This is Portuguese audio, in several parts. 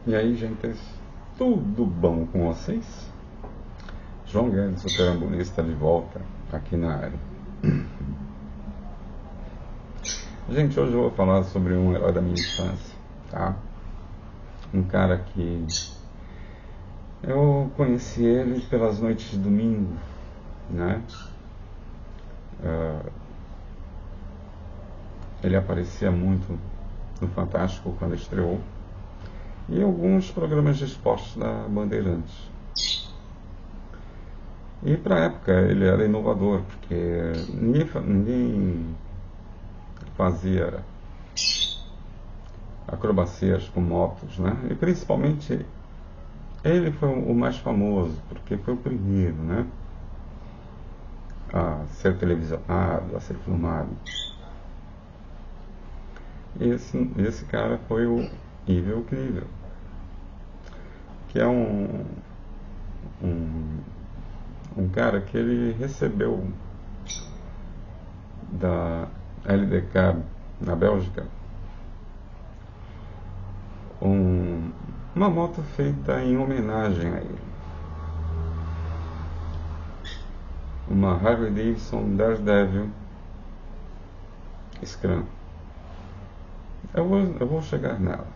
E aí, gente, tudo bom com vocês? João Guedes, o perambulista, de volta aqui na área. Gente, hoje eu vou falar sobre um herói da minha infância, tá? Um cara que eu conheci ele pelas noites de domingo, né? Ele aparecia muito no Fantástico quando estreou e em alguns programas de esportes da Bandeirantes. E para a época ele era inovador, porque ninguém fazia acrobacias com motos, né? E principalmente ele foi o mais famoso, porque foi o primeiro, né? A ser televisionado, a ser filmado. E esse cara foi o Evel Knievel, que é um cara que ele recebeu da LDK na Bélgica uma moto feita em homenagem a ele, uma Harley Davidson Daredevil Scrum. Eu vou chegar nela,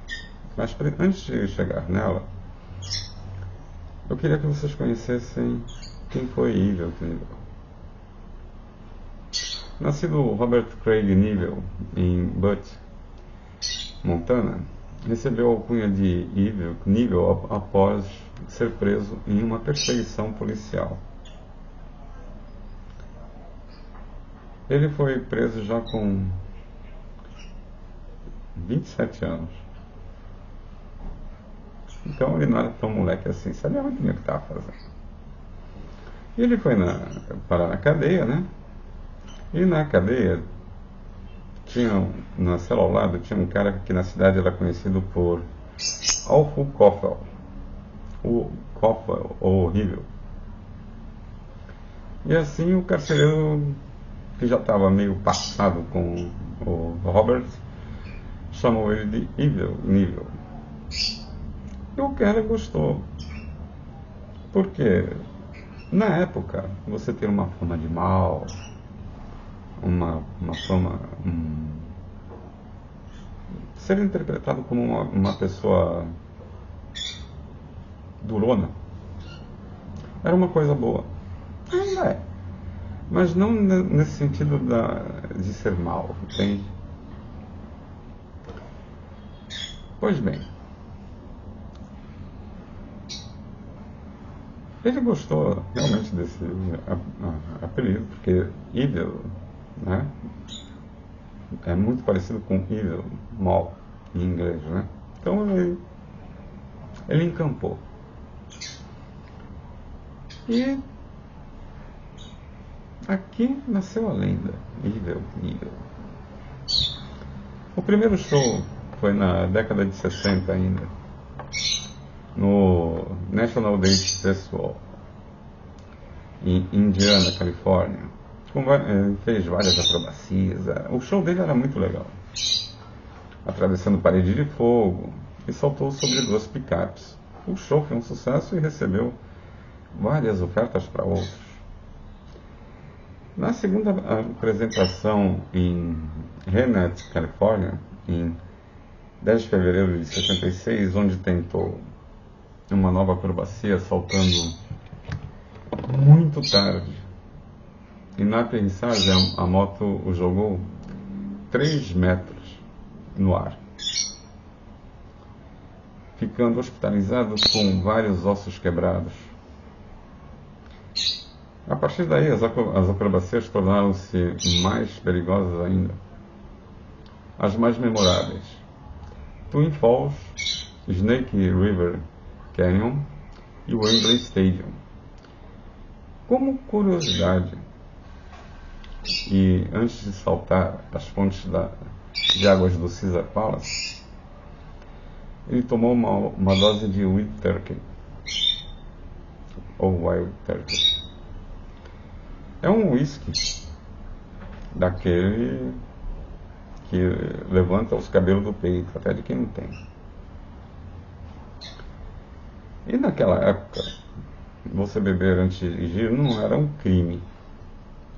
mas antes de chegar nela, eu queria que vocês conhecessem quem foi Evel Knievel. Nascido Robert Craig Knievel em Butte, Montana, recebeu a alcunha de Evel Knievel após ser preso em uma perseguição policial. Ele foi preso já com 27 anos. Então ele não era tão moleque assim, sabia muito bem o que estava fazendo. E ele foi parar na cadeia, né? E na cadeia, na cela ao lado, tinha um cara que na cidade era conhecido por Alfo Koffel. O Koffel, o horrível. E assim o carcereiro, que já estava meio passado com o Robert, chamou ele de Evel Knievel. E o cara gostou. Porque na época você ter uma fama de mal, uma fama, ser interpretado como uma pessoa durona, era uma coisa boa. Ainda é. Mas não nesse sentido de ser mal, entende? Pois bem, ele gostou realmente desse apelido, porque Evil, né, é muito parecido com evil, mal, em inglês, né? Então ele encampou. E aqui nasceu a lenda, Evel Knievel. O primeiro show foi na década de 60 ainda, no National Dance Festival, em Indiana, Califórnia. Ele fez várias acrobacias. O show dele era muito legal. Atravessando parede de fogo e saltou sobre duas picapes. O show foi um sucesso e recebeu várias ofertas para outros. Na segunda apresentação em Renat, Califórnia, em 10 de fevereiro de 76, onde tentou uma nova acrobacia saltando muito tarde, e na aterrissagem a moto o jogou 3 metros no ar, ficando hospitalizado com vários ossos quebrados. A partir daí, as acrobacias tornaram-se mais perigosas ainda. As mais memoráveis: Twin Falls, Snake River Canyon e Wembley Stadium. Como curiosidade, e antes de saltar as fontes de águas do Caesar Palace, ele tomou uma dose de Wild Turkey, ou Wild Turkey. É um whisky daquele que levanta os cabelos do peito, até de quem não tem. E naquela época, você beber antes de dirigir não era um crime,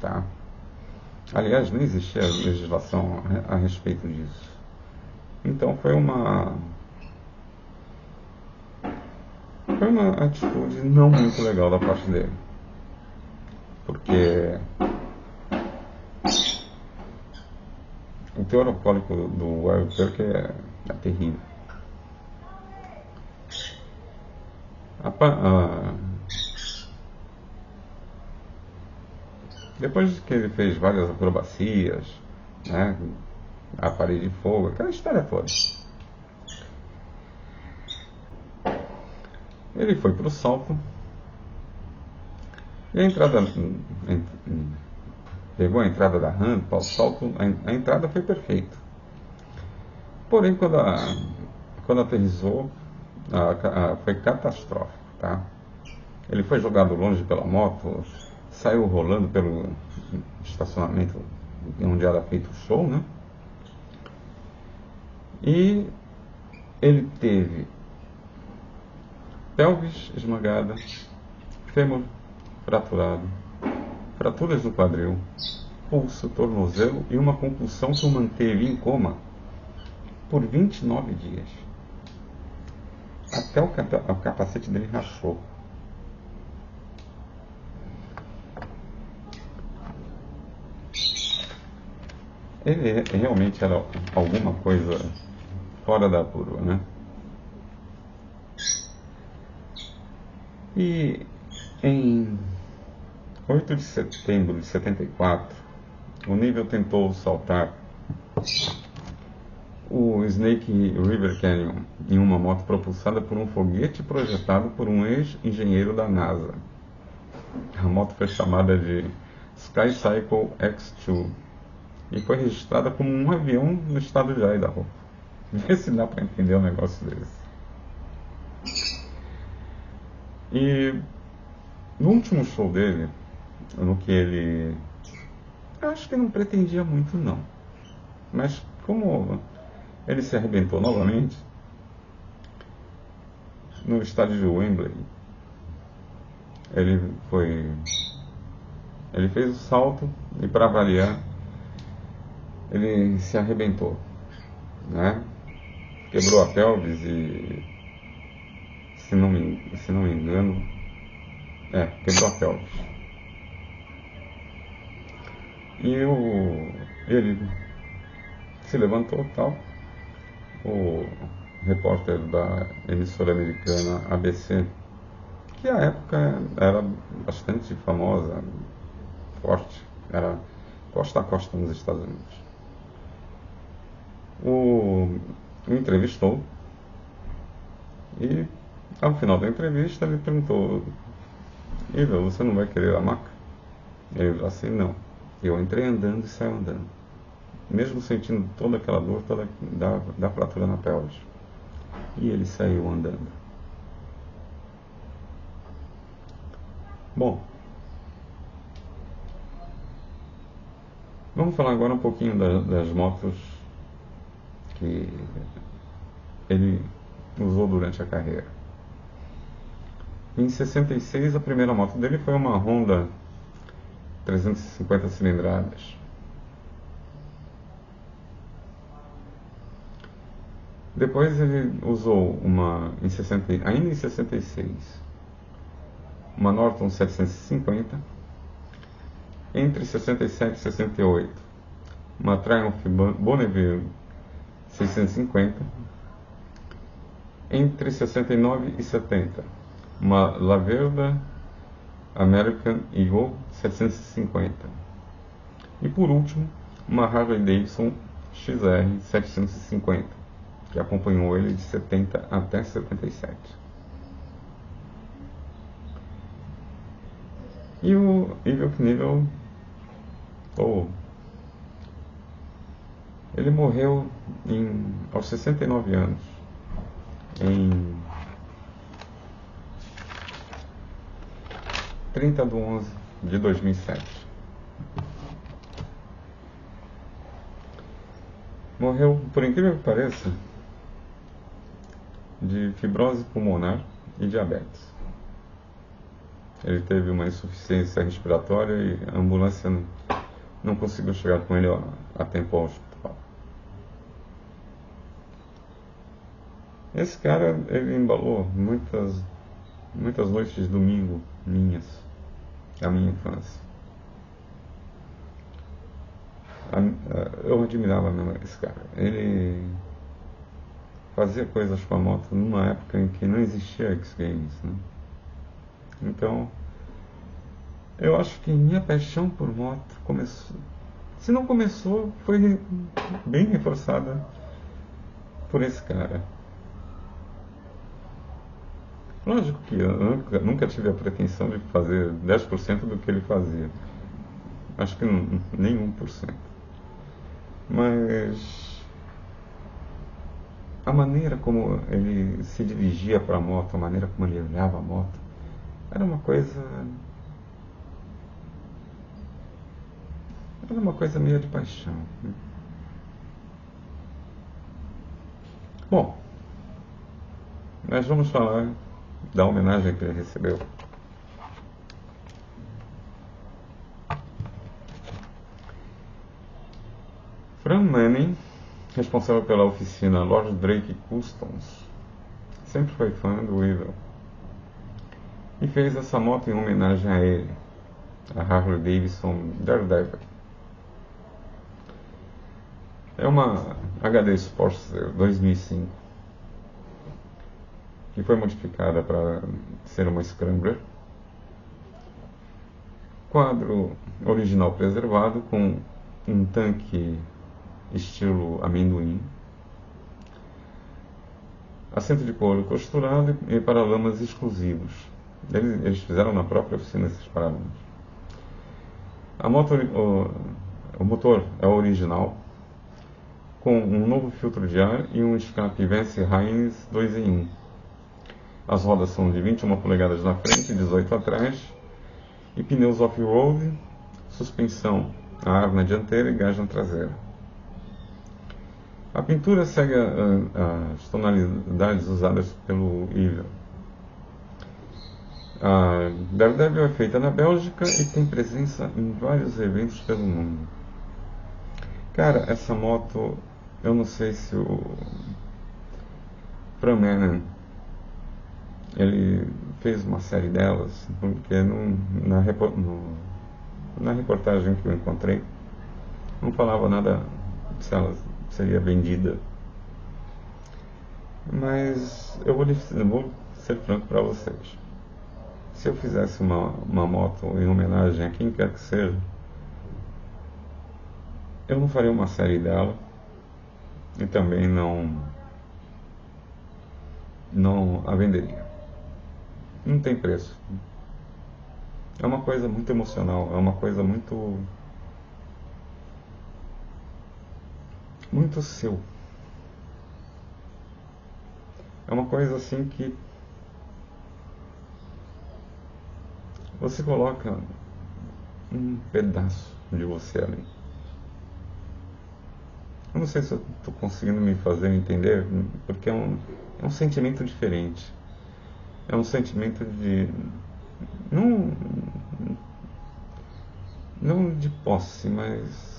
tá? Aliás, nem existia legislação a respeito disso. Então foi uma atitude não muito legal da parte dele. Porque o teor alcoólico do Wild Turkey é terrível. Depois que ele fez várias acrobacias, né, a parede de fogo, aquela história toda, ele foi para o salto e a entrada pegou a entrada da rampa, o salto, a entrada foi perfeita. Porém, quando aterrissou, foi catastrófico, tá? Ele foi jogado longe pela moto, saiu rolando pelo estacionamento onde era feito o show, né? E ele teve pelvis esmagada, fêmur fraturado, fraturas no quadril, pulso, tornozelo e uma concussão que o manteve em coma por 29 dias. Até o capacete dele rachou. Ele realmente era alguma coisa fora da curva, né? E em 8 de setembro de 74, o Nível tentou saltar o Snake River Canyon em uma moto propulsada por um foguete projetado por um ex-engenheiro da NASA. A moto foi chamada de Sky Cycle X2 e foi registrada como um avião no estado de Idaho. Vê se dá para entender um negócio desse. E no último show dele, no que ele... eu acho que não pretendia muito não, mas como ele se arrebentou novamente no estádio de Wembley, ele fez o salto e, para avaliar, ele se arrebentou, né? Quebrou a pelvis e, se não me engano, quebrou a pelvis. E ele se levantou e tal. O repórter da emissora americana ABC, que à época era bastante famosa, forte, era costa a costa nos Estados Unidos, o entrevistou e, ao final da entrevista, ele perguntou: Ivel, você não vai querer a maca? Ele falou assim: não, eu entrei andando e saí andando, mesmo sentindo toda aquela dor da fratura na pelvis. E ele saiu andando. Bom, vamos falar agora um pouquinho das motos que ele usou durante a carreira. Em 66, a primeira moto dele foi uma Honda 350 cilindradas. Depois ele usou ainda em 66, uma Norton 750. Entre 67 e 68, uma Triumph Bonneville 650. Entre 69 e 70, uma Laverda American Eagle 750. E por último, uma Harley Davidson XR 750, que acompanhou ele de 70 até 77. E o Evel Knievel, ele morreu aos 69 anos, em 30 de 11 de 2007. Morreu, por incrível que pareça, de fibrose pulmonar e diabetes. Ele teve uma insuficiência respiratória e a ambulância não conseguiu chegar com ele a tempo ao hospital. Esse cara, ele embalou muitas noites de domingo minhas, da minha infância. Eu admirava mesmo esse cara. Ele fazia coisas com a moto numa época em que não existia X-Games, né? Então, eu acho que minha paixão por moto começou. Se não começou, foi bem reforçada por esse cara. Lógico que eu nunca tive a pretensão de fazer 10% do que ele fazia. Acho que nem 1%. Mas a maneira como ele se dirigia para a moto, a maneira como ele olhava a moto, era uma coisa meio de paixão. Bom, nós vamos falar da homenagem que ele recebeu. Fran Manning, responsável pela oficina Lord Drake Customs, sempre foi fã do Evil e fez essa moto em homenagem a ele, a Harley Davidson Daredevil. É uma HD Sportster 2005 que foi modificada para ser uma Scrambler. Quadro original preservado com um tanque estilo amendoim, assento de couro costurado e paralamas exclusivos. Eles fizeram na própria oficina esses paralamas. O motor é original, com um novo filtro de ar e um escape Vance Hines 2 em 1. As rodas são de 21 polegadas na frente e 18 atrás, e pneus off-road, suspensão a ar na dianteira e gás na traseira. A pintura segue as tonalidades usadas pelo Evil. A Daredevil é feita na Bélgica e tem presença em vários eventos pelo mundo. Cara, essa moto, eu não sei se o Fran Manning ele fez uma série delas, porque na reportagem que eu encontrei não falava nada se ela seria vendida. Mas eu vou ser franco para vocês. Se eu fizesse uma moto em homenagem a quem quer que seja, eu não faria uma série dela e também não a venderia. Não tem preço. É uma coisa muito emocional, é uma coisa muito seu. É uma coisa assim que você coloca um pedaço de você ali. Eu não sei se eu estou conseguindo me fazer entender, porque é um sentimento diferente. É um sentimento de não de posse, mas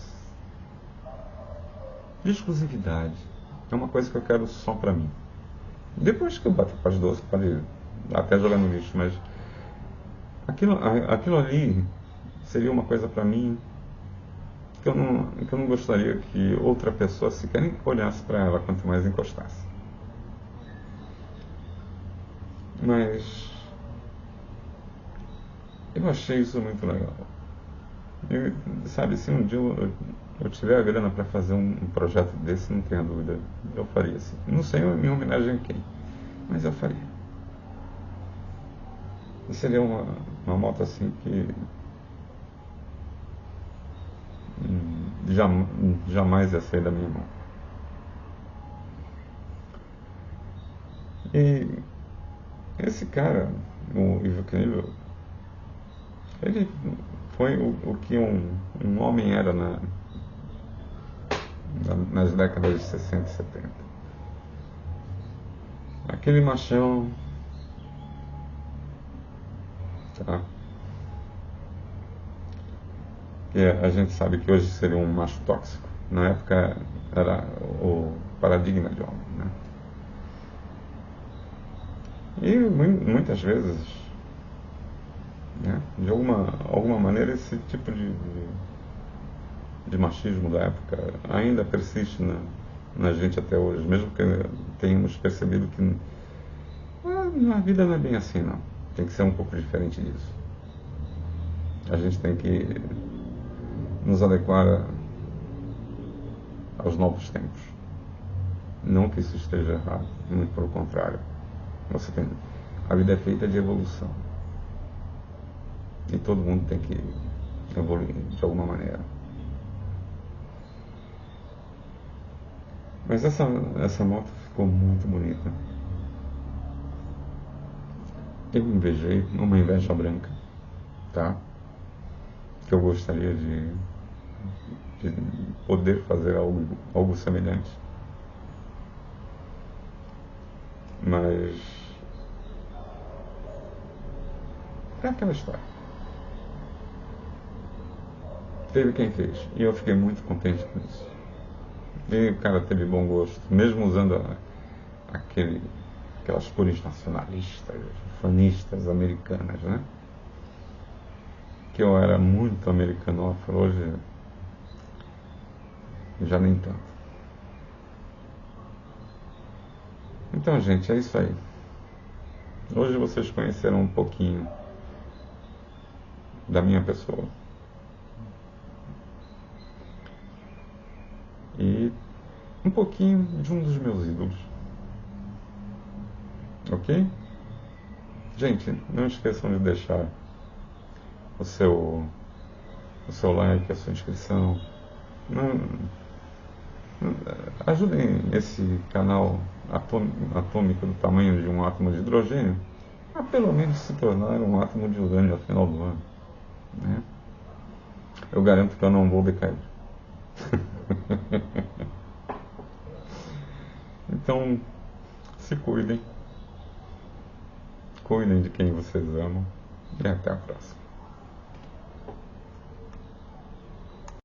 de exclusividade. É uma coisa que eu quero só pra mim. Depois que eu bater com as duas, pode até jogar no lixo, mas aquilo ali seria uma coisa pra mim que eu não gostaria que outra pessoa sequer nem olhasse pra ela, quanto mais encostasse. Mas eu achei isso muito legal. Sabe, se um dia eu tiver a grana para fazer um projeto desse, não tenha dúvida, eu faria assim. Não sei em homenagem a quem, mas eu faria. E seria uma moto assim que jamais ia sair da minha mão. E esse cara, o Evil Knievel, ele foi o que um homem era nas décadas de 60 e 70. Aquele machão tá? Que a gente sabe que hoje seria um macho tóxico. Na época era o paradigma de homem, né? E muitas vezes, né, de alguma maneira, esse tipo de machismo da época ainda persiste na gente até hoje, mesmo que tenhamos percebido que a vida não é bem assim, não. Tem que ser um pouco diferente disso. A gente tem que nos adequar aos novos tempos. Não que isso esteja errado, muito pelo contrário. A vida é feita de evolução. E todo mundo tem que evoluir de alguma maneira. Mas essa moto ficou muito bonita. Eu invejei uma inveja branca, tá? Que eu gostaria de poder fazer algo semelhante. Mas é aquela história. Teve quem fez. E eu fiquei muito contente com isso. E o cara teve bom gosto, mesmo usando aquelas cores nacionalistas, fanistas americanas, né? Que eu era muito americanófilo, hoje já nem tanto. Então, gente, é isso aí. Hoje vocês conheceram um pouquinho da minha pessoa. E um pouquinho de um dos meus ídolos. Ok? Gente, não esqueçam de deixar o seu like, a sua inscrição. Ajudem esse canal atômico do tamanho de um átomo de hidrogênio a pelo menos se tornar um átomo de urânio ao final do ano, né? Eu garanto que eu não vou decair. Então, se cuidem de quem vocês amam e até a próxima.